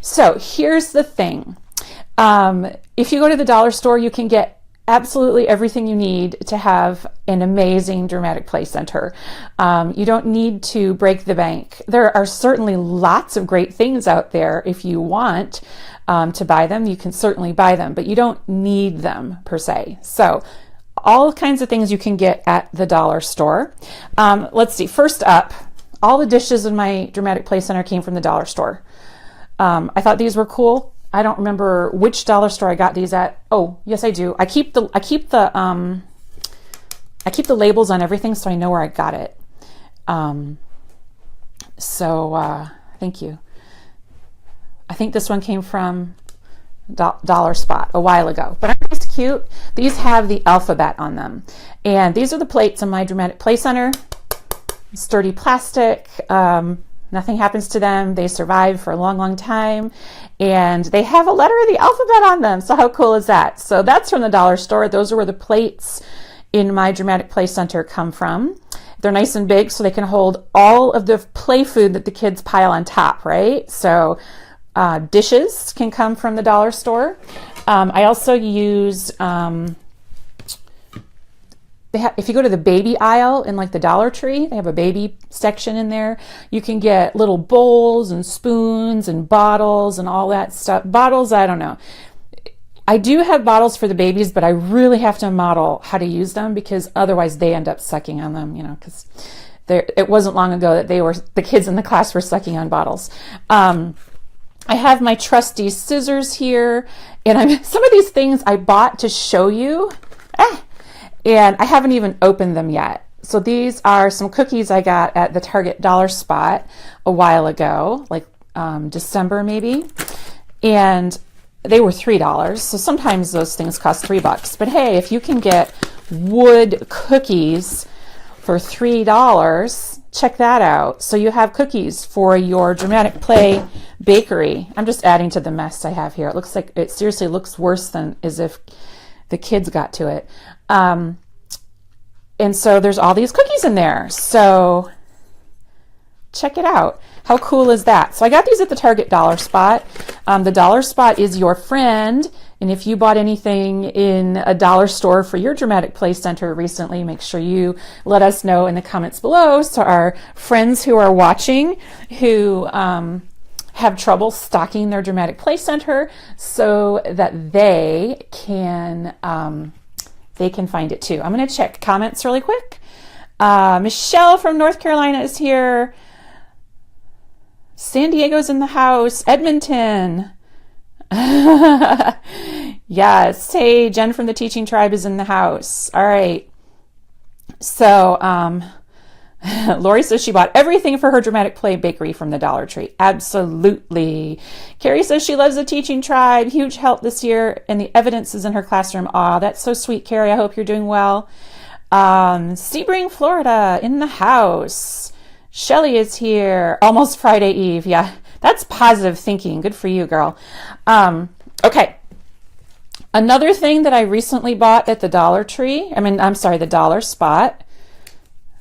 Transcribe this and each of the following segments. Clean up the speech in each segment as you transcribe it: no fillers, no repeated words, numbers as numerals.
So here's the thing. If you go to the dollar store, you can get absolutely everything you need to have an amazing dramatic play center. You don't need to break the bank. There are certainly lots of great things out there. If you want to buy them, you can certainly buy them, but you don't need them per se. So all kinds of things you can get at the dollar store. Let's see, first up, all the dishes in my dramatic play center came from the dollar store. I thought these were cool. I don't remember which dollar store I got these at. Oh, yes, I do. I keep the labels on everything, so I know where I got it. Thank you. I think this one came from Dollar Spot a while ago, but aren't these cute? These have the alphabet on them, and these are the plates in my dramatic play center. Sturdy plastic. Nothing happens to them. They survive for a long, long time. And they have a letter of the alphabet on them. So how cool is that? So that's from the dollar store. Those are where the plates in my dramatic play center come from. They're nice and big so they can hold all of the play food that the kids pile on top, right? So dishes can come from the dollar store. I also use... if you go to the baby aisle in like the Dollar Tree, they have a baby section in there. You can get little bowls and spoons and bottles and all that stuff. Bottles, I don't know. I do have bottles for the babies, but I really have to model how to use them because otherwise they end up sucking on them, because it wasn't long ago that the kids in the class were sucking on bottles. I have my trusty scissors here, and some of these things I bought to show you. And I haven't even opened them yet. So these are some cookies I got at the Target Dollar Spot a while ago, like December maybe. And they were $3. So sometimes those things cost $3. But hey, if you can get wood cookies for $3, check that out. So you have cookies for your dramatic play bakery. I'm just adding to the mess I have here. It seriously looks worse than as if the kids got to it. And so there's all these cookies in there. So check it out. How cool is that? So I got these at the Target Dollar Spot. The Dollar Spot is your friend. And if you bought anything in a dollar store for your dramatic play center recently, make sure you let us know in the comments below. So our friends who are watching who have trouble stocking their dramatic play center so that they can find it too. I'm going to check comments really quick. Michelle from North Carolina is here. San Diego's in the house. Edmonton. Yes. Hey, Jen from the Teaching Tribe is in the house. All right. So, Lori says she bought everything for her dramatic play bakery from the Dollar Tree. Absolutely. Carrie says she loves the Teaching Tribe. Huge help this year, and the evidence is in her classroom. Aw, that's so sweet, Carrie. I hope you're doing well. Sebring, Florida, in the house. Shelly is here. Almost Friday Eve. Yeah, that's positive thinking. Good for you, girl. Okay. Another thing that I recently bought at the Dollar Tree, the Dollar Spot.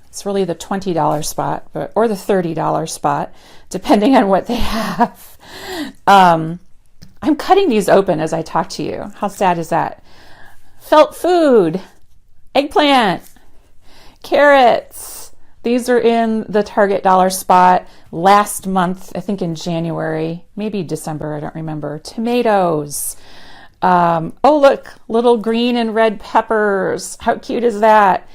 It's really the $20 spot, or the $30 spot, depending on what they have. I'm cutting these open as I talk to you. How sad is that? Felt food, eggplant, carrots. These are in the Target Dollar Spot last month, I think in January, maybe December, I don't remember. Tomatoes. Oh, look, little green and red peppers. How cute is that?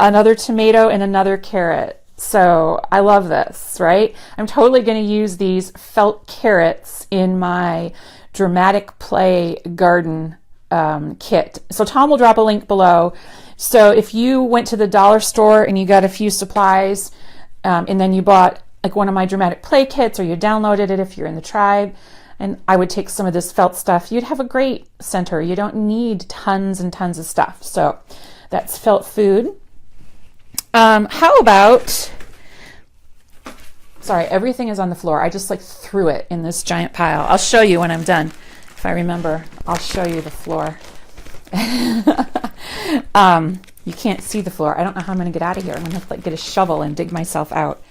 Another tomato and another carrot. So I love this, right? I'm totally going to use these felt carrots in my dramatic play garden kit. So Tom will drop a link below. So if you went to the dollar store and you got a few supplies and then you bought like one of my dramatic play kits, or you downloaded it if you're in the tribe, and I would take some of this felt stuff, you'd have a great center. You don't need tons and tons of stuff. So that's felt food. How about, sorry, everything is on the floor. I just threw it in this giant pile. I'll show you when I'm done. If I remember, I'll show you the floor. You can't see the floor. I don't know how I'm going to get out of here. I'm going to have to get a shovel and dig myself out.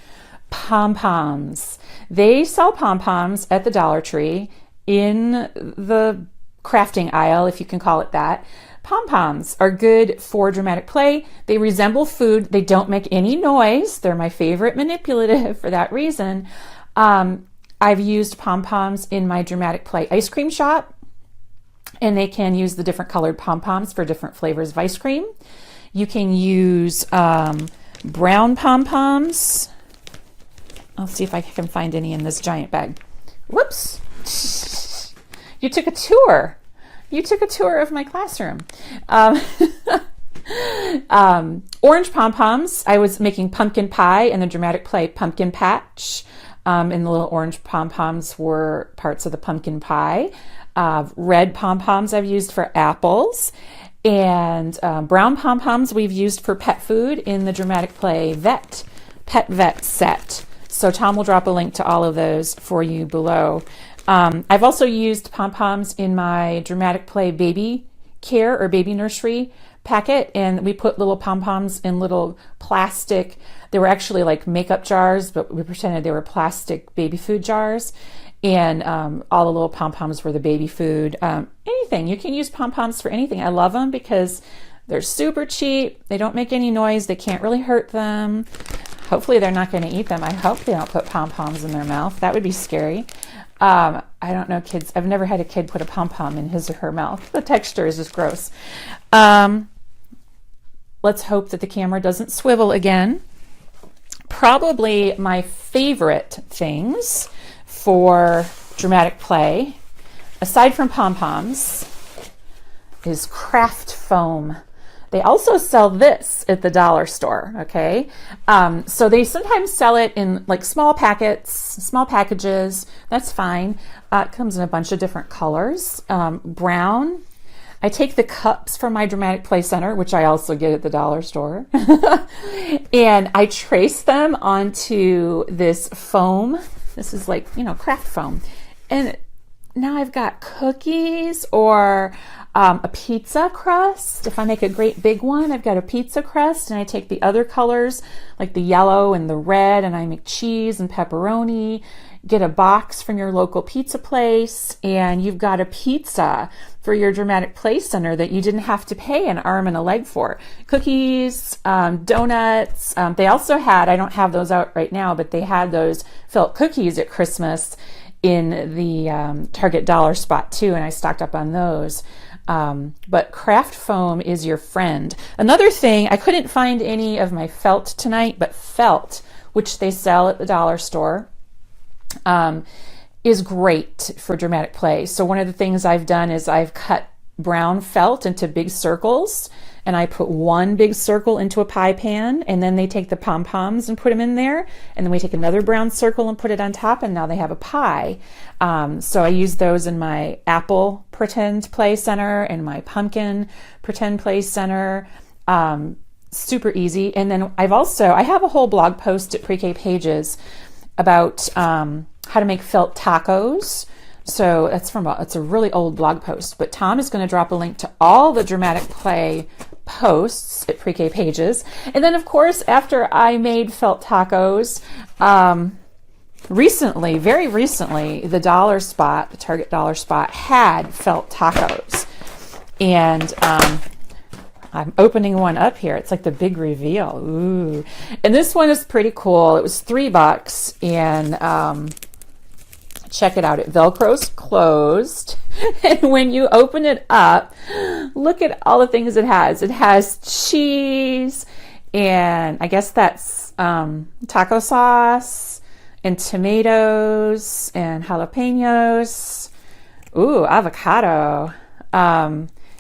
Pom-poms. They sell pom-poms at the Dollar Tree in the crafting aisle, if you can call it that. Pom-poms are good for dramatic play. They resemble food. They don't make any noise. They're my favorite manipulative for that reason. I've used pom-poms in my dramatic play ice cream shop, and they can use the different colored pom-poms for different flavors of ice cream. You can use brown pom-poms. I'll see if I can find any in this giant bag. Whoops. You took a tour. You took a tour of my classroom. Orange pom-poms. I was making pumpkin pie in the dramatic play Pumpkin Patch. And the little orange pom-poms were parts of the pumpkin pie. Red pom-poms I've used for apples. And brown pom-poms we've used for pet food in the dramatic play Pet Vet set. So Tom will drop a link to all of those for you below. I've also used pom-poms in my dramatic play baby care or baby nursery packet, and we put little pom-poms in little plastic. They were actually like makeup jars, but we pretended they were plastic baby food jars, and all the little pom-poms were the baby food. Anything. You can use pom-poms for anything. I love them because they're super cheap. They don't make any noise. They can't really hurt them. Hopefully they're not going to eat them. I hope they don't put pom-poms in their mouth. That would be scary. I don't know, kids. I've never had a kid put a pom-pom in his or her mouth. The texture is just gross. Let's hope that the camera doesn't swivel again. Probably my favorite things for dramatic play, aside from pom-poms, is craft foam. They also sell this at the dollar store, okay? So they sometimes sell it in like small packets, small packages. That's fine. It comes in a bunch of different colors. Brown. I take the cups from my dramatic play center, which I also get at the dollar store, and I trace them onto this foam. This is like, craft foam. And now I've got cookies or a pizza crust. If I make a great big one, I've got a pizza crust, and I take the other colors like the yellow and the red, and I make cheese and pepperoni. Get a box from your local pizza place, and you've got a pizza for your dramatic play center that you didn't have to pay an arm and a leg for. Cookies, donuts. They also had, I don't have those out right now, but they had those felt cookies at Christmas in the Target dollar spot too, and I stocked up on those. But craft foam is your friend. Another thing, I couldn't find any of my felt tonight, but felt, which they sell at the dollar store, is great for dramatic play. So one of the things I've done is I've cut brown felt into big circles, and I put one big circle into a pie pan, and then they take the pom-poms and put them in there, and then we take another brown circle and put it on top, and now they have a pie. So I use those in my apple pretend play center and my pumpkin pretend play center. Super easy. And then I have a whole blog post at Pre-K Pages about how to make felt tacos. So it's a really old blog post, but Tom is going to drop a link to all the dramatic play posts at Pre-K Pages. And then of course, after I made felt tacos, very recently, the Target dollar spot had felt tacos. And I'm opening one up here. It's like the big reveal. Ooh. And this one is pretty cool. It was $3, and check it out. It Velcro's closed. And when you open it up, look at all the things it has. It has cheese, and I guess that's taco sauce, and tomatoes, and jalapenos. Ooh, avocado.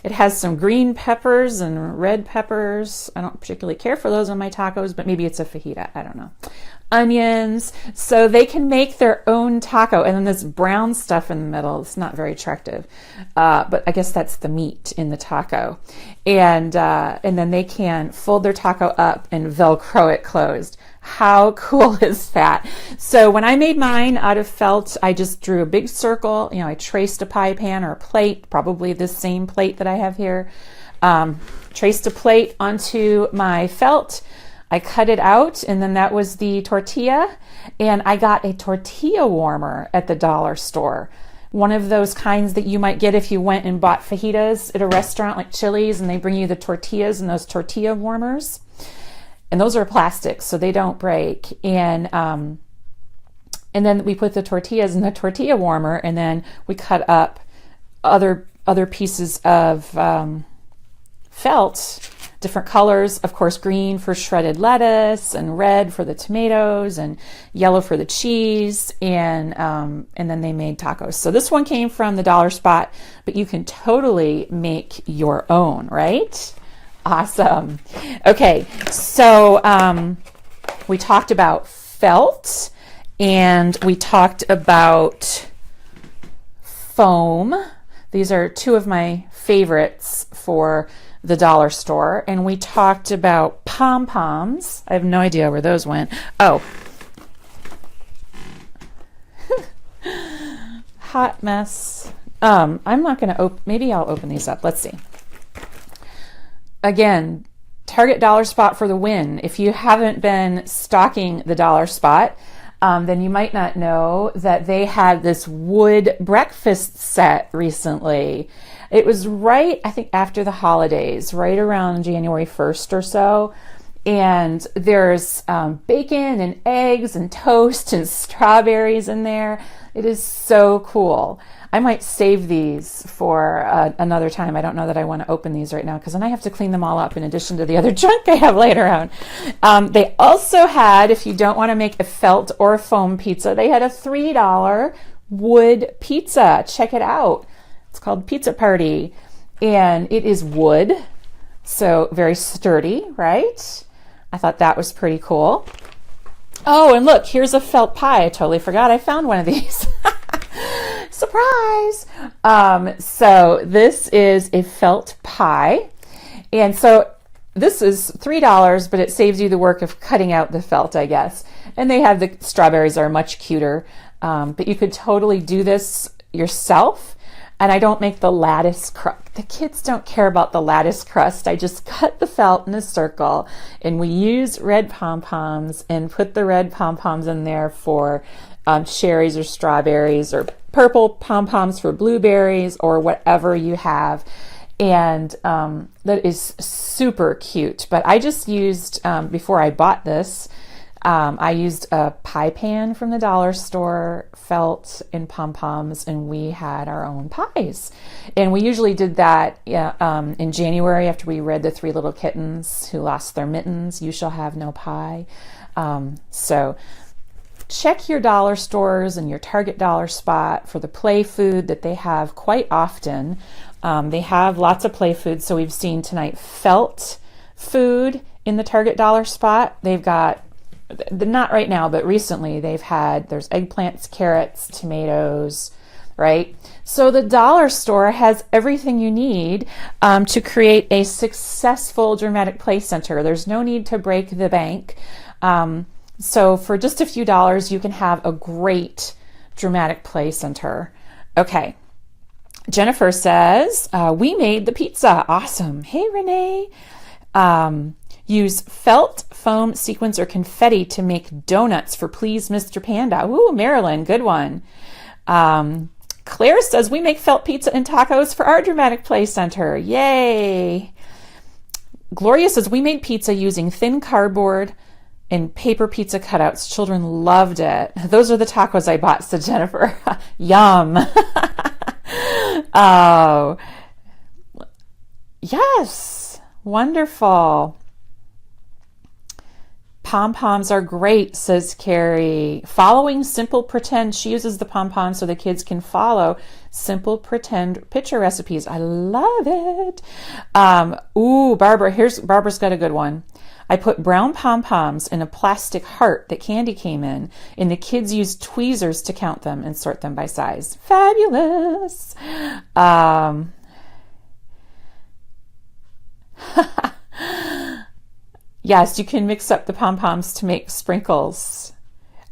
It has some green peppers and red peppers. I don't particularly care for those on my tacos, but maybe it's a fajita. I don't know. Onions. So they can make their own taco. And then this brown stuff in the middle, it's not very attractive. But I guess that's the meat in the taco. And then they can fold their taco up and Velcro it closed. How cool is that? So when I made mine out of felt, I just drew a big circle. I traced a pie pan or a plate, probably this same plate that I have here. Traced a plate onto my felt. I cut it out, and then that was the tortilla. And I got a tortilla warmer at the dollar store. One of those kinds that you might get if you went and bought fajitas at a restaurant like Chili's, and they bring you the tortillas and those tortilla warmers. And those are plastic, so they don't break. And then we put the tortillas in the tortilla warmer, and then we cut up other pieces of felt, different colors, of course, green for shredded lettuce and red for the tomatoes and yellow for the cheese, and then they made tacos. So this one came from the dollar spot, but you can totally make your own, right? Awesome. Okay, so we talked about felt, and we talked about foam. These are two of my favorites for the dollar store. And we talked about pom-poms. I have no idea where those went. Oh. Hot mess. I'm not going to maybe I'll open these up. Let's see. Again, Target Dollar Spot for the win. If you haven't been stocking the dollar spot, then you might not know that they had this wood breakfast set recently. It was right, I think, after the holidays, right around January 1st or so. And there's bacon and eggs and toast and strawberries in there. It is so cool. I might save these for another time. I don't know that I want to open these right now because then I have to clean them all up in addition to the other junk I have later on. They also had, if you don't want to make a felt or a foam pizza, they had a $3 wood pizza. Check it out. It's called Pizza Party, and it is wood, so very sturdy, right? I thought that was pretty cool. Oh, and look, here's a felt pie. I totally forgot I found one of these. Surprise! So this is a felt pie, and so this is $3, but it saves you the work of cutting out the felt, I guess. And they have the strawberries are much cuter, but you could totally do this yourself. And I don't make the lattice crust. The kids don't care about the lattice crust. I just cut the felt in a circle, and we use red pom-poms and put the red pom-poms in there for cherries or strawberries, or purple pom-poms for blueberries, or whatever you have. And that is super cute. But I just used, before I bought this, I used a pie pan from the dollar store, felt and pom-poms, and we had our own pies. And we usually did that in January after we read The Three Little Kittens Who Lost Their Mittens, You Shall Have No Pie. So check your dollar stores and your Target Dollar Spot for the play food that they have quite often. They have lots of play food. So we've seen tonight felt food in the Target Dollar Spot. They've got, not right now, but recently there's eggplants, carrots, tomatoes, right? So the dollar store has everything you need to create a successful dramatic play center. There's no need to break the bank. So for just a few dollars, you can have a great dramatic play center. Okay. Jennifer says, we made the pizza. Awesome. Hey, Renee. Use felt, foam, sequins, or confetti to make donuts for Please Mr. Panda. Ooh, Marilyn, good one. Claire says, we make felt pizza and tacos for our dramatic play center. Yay. Gloria says, we made pizza using thin cardboard and paper pizza cutouts. Children loved it. Those are the tacos I bought, said Jennifer. Yum. Oh, yes. Wonderful. Pom-poms are great, says Carrie. Following Simple Pretend. She uses the pom-poms so the kids can follow Simple Pretend picture recipes. I love it. Ooh, Barbara's got a good one. I put brown pom-poms in a plastic heart that candy came in, and the kids used tweezers to count them and sort them by size. Fabulous. Yes, you can mix up the pom-poms to make sprinkles.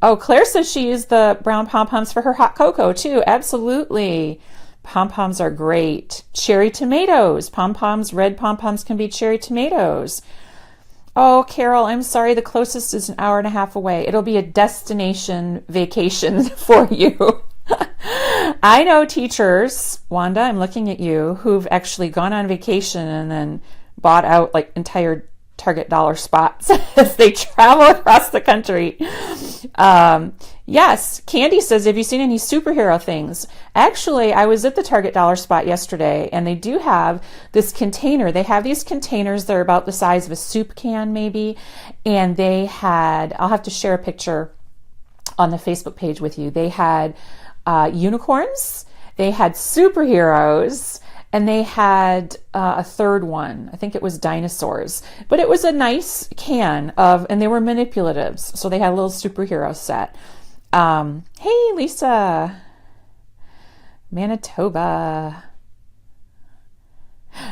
Oh, Claire says she used the brown pom-poms for her hot cocoa too. Absolutely. Pom-poms are great. Cherry tomatoes. Pom-poms, red pom-poms can be cherry tomatoes. Oh, Carol, I'm sorry. The closest is an hour and a half away. It'll be a destination vacation for you. I know teachers, Wanda, I'm looking at you, who've actually gone on vacation and then bought out like entire Target dollar spots as they travel across the country. Yes, Candy says, have you seen any superhero things? Actually, I was at the Target dollar spot yesterday, and they do have this container. They have these containers that are about the size of a soup can maybe, and they had, I'll have to share a picture on the Facebook page with you. They had unicorns, they had superheroes, and they had a third one. I think it was dinosaurs. But it was a nice can of, and they were manipulatives. So they had a little superhero set. Hey, Lisa. Manitoba.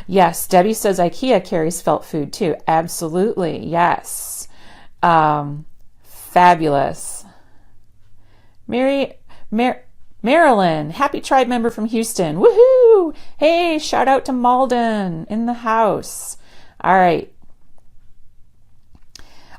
Yes, Debbie says IKEA carries felt food too. Absolutely, yes. Fabulous. Marilyn, happy tribe member from Houston. Woohoo! Hey, shout out to Malden in the house. All right.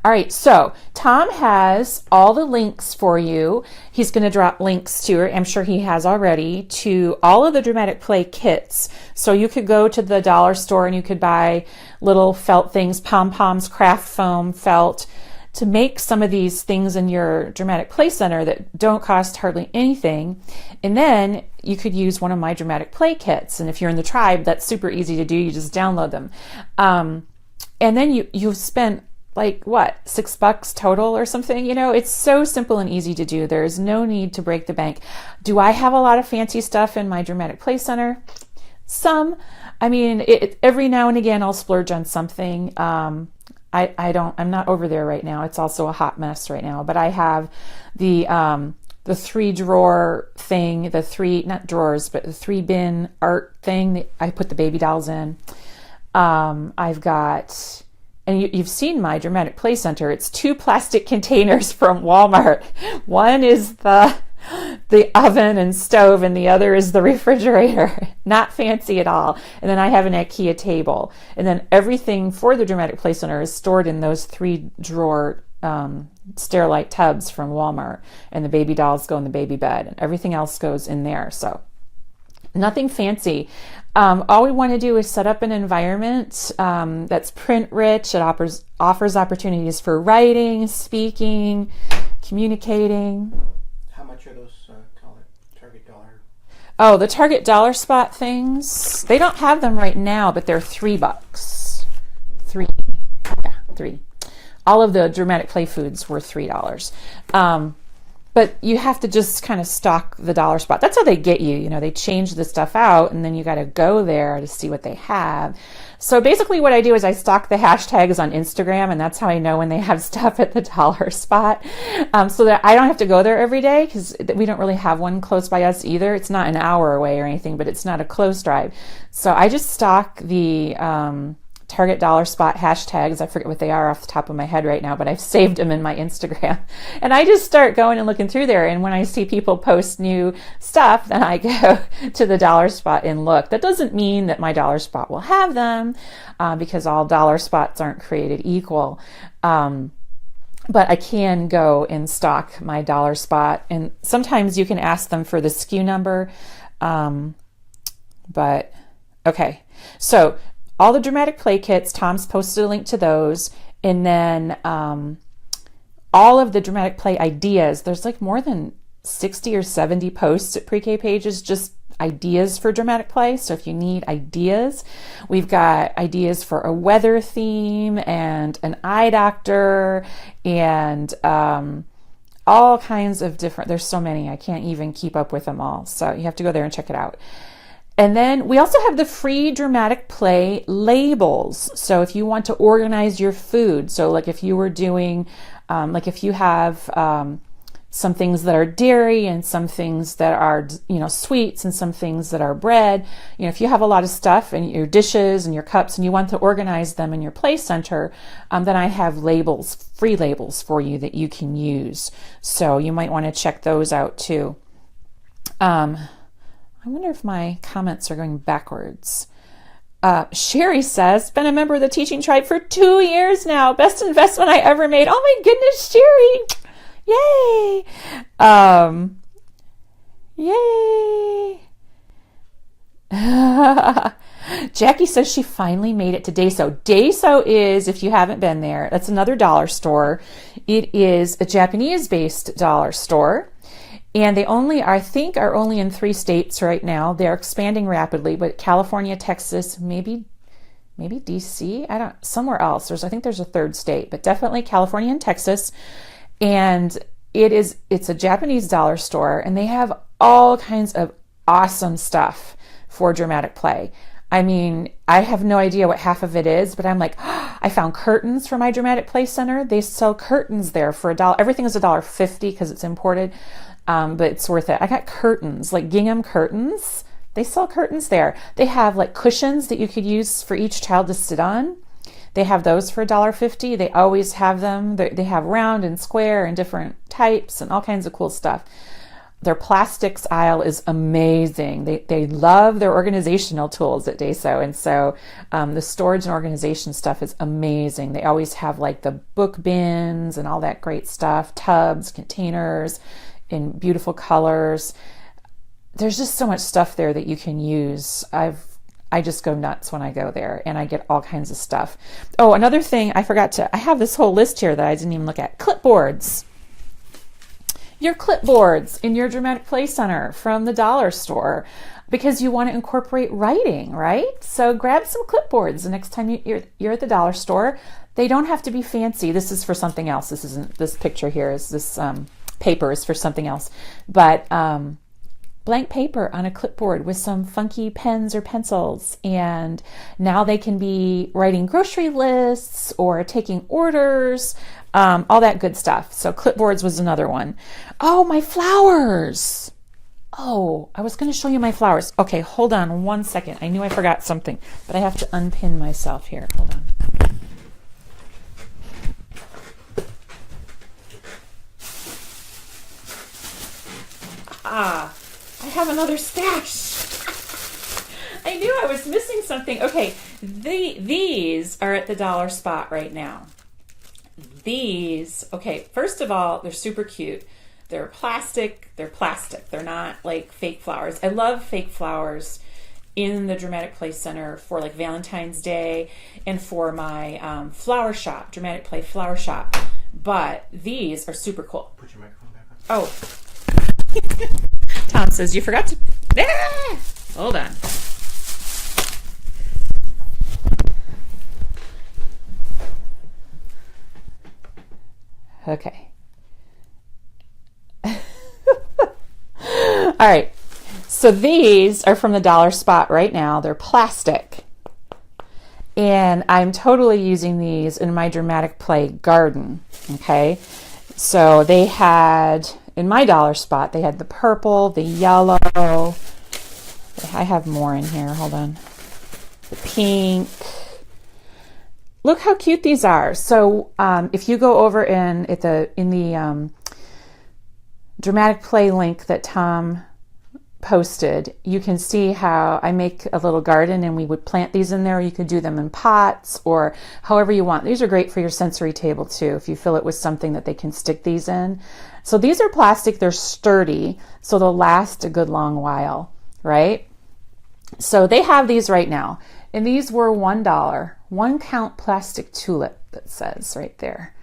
All right, so Tom has all the links for you. He's going to drop links to, I'm sure he has already, to all of the dramatic play kits. So you could go to the dollar store and you could buy little felt things, pom-poms, craft foam, felt, to make some of these things in your dramatic play center that don't cost hardly anything. And then you could use one of my dramatic play kits. And if you're in the tribe, that's super easy to do. You just download them. And then you've spent like what, $6 total or something? You know, it's so simple and easy to do. There's no need to break the bank. Do I have a lot of fancy stuff in my dramatic play center? Some. I mean, every now and again I'll splurge on something. I'm not over there right now. It's also a hot mess right now, but I have the 3-drawer thing, the 3, not drawers, but the 3-bin art thing that I put the baby dolls in. I've got, and you've seen my dramatic play center. It's 2 plastic containers from Walmart. One is the oven and stove, and the other is the refrigerator. Not fancy at all. And then I have an IKEA table. And then everything for the dramatic play center is stored in those 3-drawer Sterilite tubs from Walmart. And the baby dolls go in the baby bed, and everything else goes in there. So nothing fancy. All we want to do is set up an environment that's print rich. It offers opportunities for writing, speaking, communicating. How much are those Target dollar? Oh, the Target dollar spot things. They don't have them right now, but they're $3. 3. Yeah, 3. All of the dramatic play foods were $3. But you have to just kind of stock the dollar spot. That's how they get you. You know, they change the stuff out, and then you got to go there to see what they have. So basically what I do is I stalk the hashtags on Instagram, and that's how I know when they have stuff at the dollar spot, so that I don't have to go there every day, because we don't really have one close by us either. It's not an hour away or anything, but it's not a close drive. So I just stalk the Target dollar spot hashtags. I forget what they are off the top of my head right now, but I've saved them in my Instagram. And I just start going and looking through there. And when I see people post new stuff, then I go to the dollar spot and look. That doesn't mean that my dollar spot will have them, because all dollar spots aren't created equal. But I can go and stock my dollar spot. And sometimes you can ask them for the SKU number. But okay. So all the dramatic play kits, Tom's posted a link to those. And then all of the dramatic play ideas. There's like more than 60 or 70 posts at Pre-K Pages, just ideas for dramatic play. So if you need ideas, we've got ideas for a weather theme and an eye doctor and all kinds of different, there's so many, I can't even keep up with them all. So you have to go there and check it out. And then we also have the free dramatic play labels. So if you want to organize your food, so like if you were doing, like if you have some things that are dairy and some things that are, sweets and some things that are bread, if you have a lot of stuff and your dishes and your cups and you want to organize them in your play center, then I have labels, free labels for you that you can use. So you might want to check those out too. I wonder if my comments are going backwards. Sherry says, been a member of the teaching tribe for 2 years now. Best investment I ever made. Oh my goodness, Sherry. Yay. Jackie says she finally made it to Daiso. Daiso is, if you haven't been there, that's another dollar store. It is a Japanese-based dollar store. And they only, I think, are only in 3 states right now. They're expanding rapidly, but California, Texas, maybe DC, somewhere else. I think there's a 3rd state, but definitely California and Texas. And it's a Japanese dollar store, and they have all kinds of awesome stuff for dramatic play. I mean, I have no idea what half of it is, but I'm like, oh, I found curtains for my dramatic play center. They sell curtains there for $1. Everything is $1.50 because it's imported. But it's worth it. I got curtains, like gingham curtains. They sell curtains there. They have like cushions that you could use for each child to sit on. They have those for $1.50. They always have them. They have round and square and different types and all kinds of cool stuff. Their plastics aisle is amazing. They love their organizational tools at Daiso. And so the storage and organization stuff is amazing. They always have like the book bins and all that great stuff, tubs, containers, in beautiful colors. There's just so much stuff there that you can use. I just go nuts when I go there, and I get all kinds of stuff. Oh, another thing I have this whole list here that I didn't even look at. Clipboards. Your clipboards in your dramatic play center from the dollar store, because you want to incorporate writing, right? So grab some clipboards the next time you're at the dollar store. They don't have to be fancy. This is for something else. This picture here is this paper is for something else, but blank paper on a clipboard with some funky pens or pencils, and now they can be writing grocery lists or taking orders, all that good stuff. So clipboards was another one. Oh, my flowers. Oh, I was going to show you my flowers. Okay, hold on 1 second. I knew I forgot something, but I have to unpin myself here. Hold on. I have another stash. I knew I was missing something. Okay, these are at the dollar spot right now. Okay, first of all, they're super cute. They're plastic. They're not like fake flowers. I love fake flowers in the Dramatic Play Center for like Valentine's Day and for my flower shop, Dramatic Play Flower Shop. But these are super cool. Put your microphone back on. Oh. Tom says, you forgot to... Ah! Hold on. Okay. All right. So these are from the dollar spot right now. They're plastic. And I'm totally using these in my dramatic play garden. Okay. So they had... in my dollar spot, they had the purple, the yellow. I have more in here. Hold on. The pink. Look how cute these are. So if you go over in the dramatic play link that Tom posted, you can see how I make a little garden, and we would plant these in there. You could do them in pots or however you want. These are great for your sensory table too, if you fill it with something that they can stick these in. So these are plastic, they're sturdy, so they'll last a good long while, right? So they have these right now, and these were $1. 1 count plastic tulip, that says right there.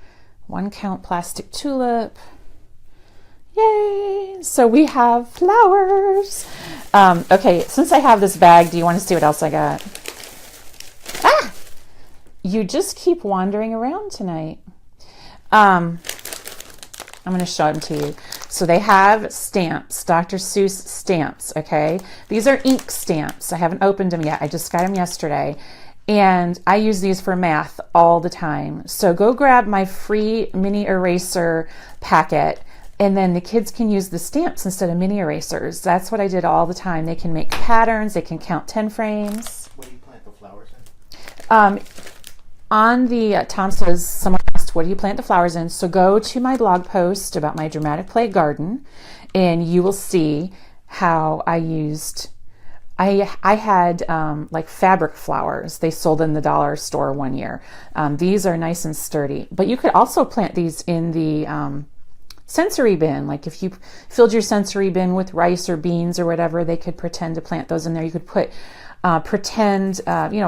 1 count plastic tulip. Yay! So we have flowers. Okay, since I have this bag, do you want to see what else I got? Ah! You just keep wandering around tonight. I'm going to show them to you. So they have stamps, Dr. Seuss stamps, okay? These are ink stamps. I haven't opened them yet. I just got them yesterday. And I use these for math all the time. So go grab my free mini eraser packet, and then the kids can use the stamps instead of mini erasers. That's what I did all the time. They can make patterns. They can count 10 frames. Where do you plant the flowers in? On the, Tom says, someone asked, what do you plant the flowers in? So go to my blog post about my dramatic play garden, and you will see how I used I had like fabric flowers they sold in the dollar store one year. These are nice and sturdy, but you could also plant these in the sensory bin. Like if you filled your sensory bin with rice or beans or whatever, they could pretend to plant those in there. You could put pretend,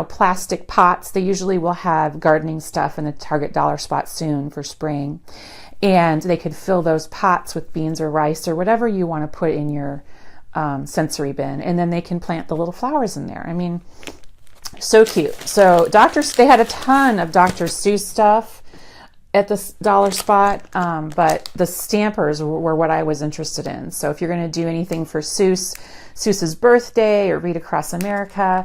plastic pots. They usually will have gardening stuff in the Target dollar spot soon for spring. And they could fill those pots with beans or rice or whatever you want to put in your sensory bin. And then they can plant the little flowers in there. I mean, so cute. So they had a ton of Dr. Seuss stuff at the dollar spot, but the stampers were what I was interested in. So if you're going to do anything for Seuss's birthday or Read Across America,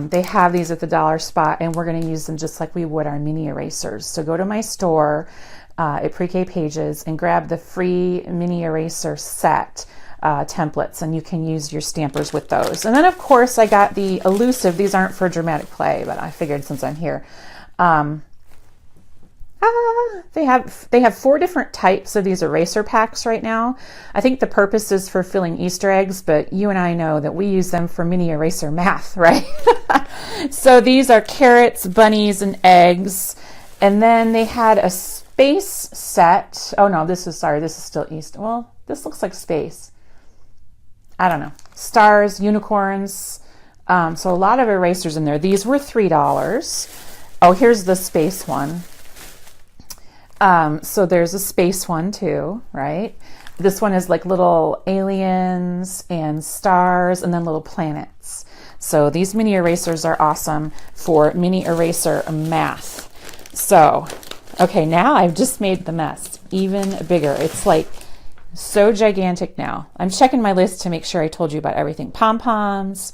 they have these at the dollar spot, and we're going to use them just like we would our mini erasers. So go to my store at Pre-K Pages and grab the free mini eraser set templates, and you can use your stampers with those. And then of course I got the elusive. These aren't for dramatic play, but I figured since I'm here, they have 4 different types of these eraser packs right now. I think the purpose is for filling Easter eggs, but you and I know that we use them for mini eraser math, right? So these are carrots, bunnies, and eggs. And then they had a space set. Oh no, this is still Easter. Well, this looks like space. I don't know. Stars, unicorns. So a lot of erasers in there. These were $3. Oh, here's the space one. So there's a space one too, right? This one is like little aliens and stars and then little planets. So these mini erasers are awesome for mini eraser math. So, okay, now I've just made the mess even bigger. It's like so gigantic now. I'm checking my list to make sure I told you about everything. Pom-poms,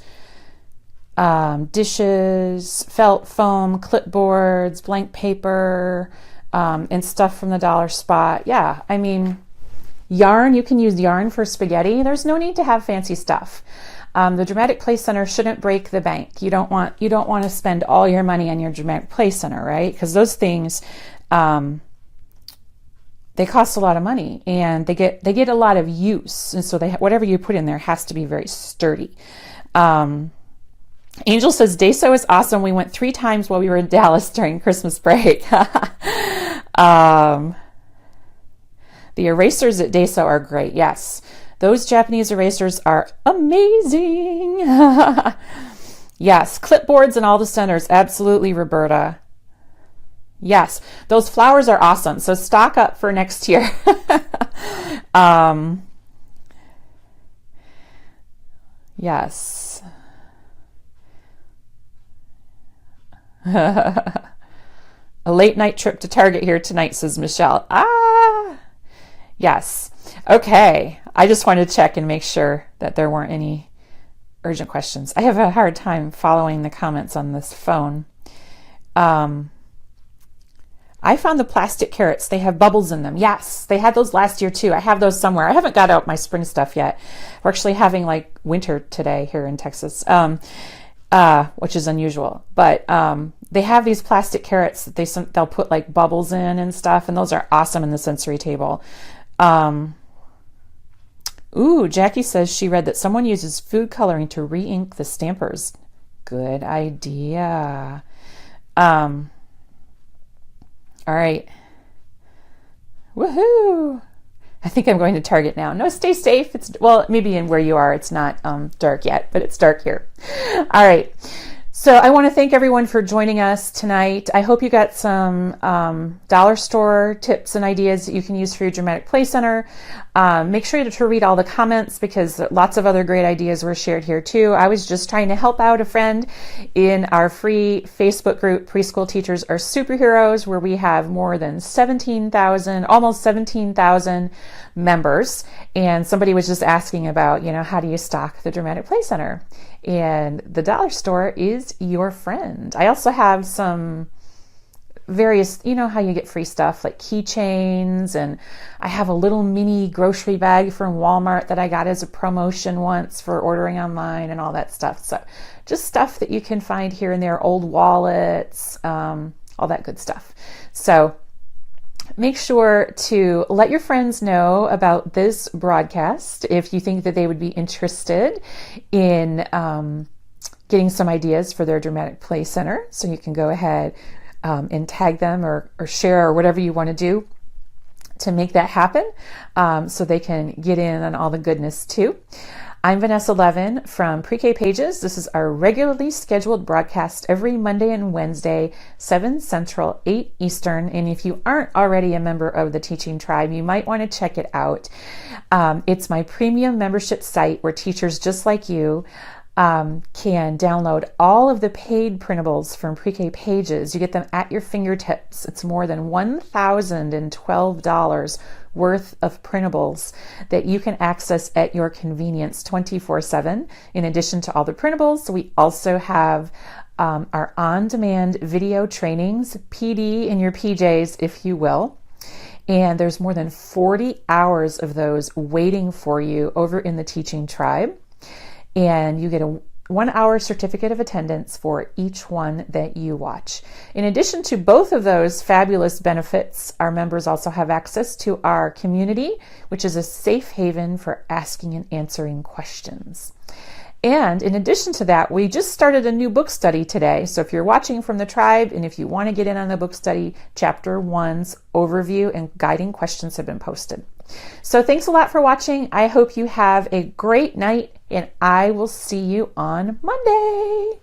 dishes, felt foam, clipboards, blank paper, and stuff from the dollar spot. Yeah, I mean, yarn, you can use yarn for spaghetti. There's no need to have fancy stuff. The Dramatic Play Center shouldn't break the bank. You don't want to spend all your money on your Dramatic Play Center, right? Because those things, they cost a lot of money, and they get a lot of use, and so whatever you put in there has to be very sturdy. Angel says Deso is awesome. We went 3 times while we were in Dallas during Christmas break. The erasers at Deso are great. Yes, those Japanese erasers are amazing. Yes, clipboards in all the centers. Absolutely, Roberta. Yes, those flowers are awesome. So stock up for next year. Yes. A late night trip to Target here tonight, says Michelle. Yes. Okay. I just wanted to check and make sure that there weren't any urgent questions. I have a hard time following the comments on this phone. I found the plastic carrots. They have bubbles in them. Yes, they had those last year too. I have those somewhere. I haven't got out my spring stuff yet. We're actually having like winter today here in Texas, which is unusual. But they have these plastic carrots that they'll put like bubbles in and stuff, and those are awesome in the sensory table. Ooh, Jackie says she read that someone uses food coloring to re-ink the stampers. Good idea. All right. Woohoo! I think I'm going to Target now. No, stay safe. Well, maybe in where you are, it's not dark yet, but it's dark here. All right. So I want to thank everyone for joining us tonight. I hope you got some dollar store tips and ideas that you can use for your Dramatic Play Center. Make sure to read all the comments because lots of other great ideas were shared here too. I was just trying to help out a friend in our free Facebook group, Preschool Teachers Are Superheroes, where we have more than 17,000, almost 17,000 members. And somebody was just asking about, how do you stock the Dramatic Play Center? And the dollar store is your friend. I also have some various, how you get free stuff like keychains, and I have a little mini grocery bag from Walmart that I got as a promotion once for ordering online and all that stuff. So just stuff that you can find here and there, old wallets, all that good stuff. So Make sure to let your friends know about this broadcast if you think that they would be interested in getting some ideas for their dramatic play center. So you can go ahead and tag them or share or whatever you want to do to make that happen, so they can get in on all the goodness too. I'm Vanessa Levin from Pre-K Pages. This is our regularly scheduled broadcast every Monday and Wednesday, 7 Central, 8 Eastern. And if you aren't already a member of the Teaching Tribe, you might want to check it out. It's my premium membership site where teachers just like you can download all of the paid printables from Pre-K Pages. You get them at your fingertips. It's more than $1,012 worth of printables that you can access at your convenience 24/7. In addition to all the printables, we also have our on-demand video trainings, PD in your PJs, if you will. And there's more than 40 hours of those waiting for you over in the Teaching Tribe. And you get a 1-hour certificate of attendance for each one that you watch. In addition to both of those fabulous benefits, our members also have access to our community, which is a safe haven for asking and answering questions. And in addition to that, we just started a new book study today. So if you're watching from the tribe and if you want to get in on the book study, Chapter 1's overview and guiding questions have been posted. So thanks a lot for watching. I hope you have a great night, and I will see you on Monday.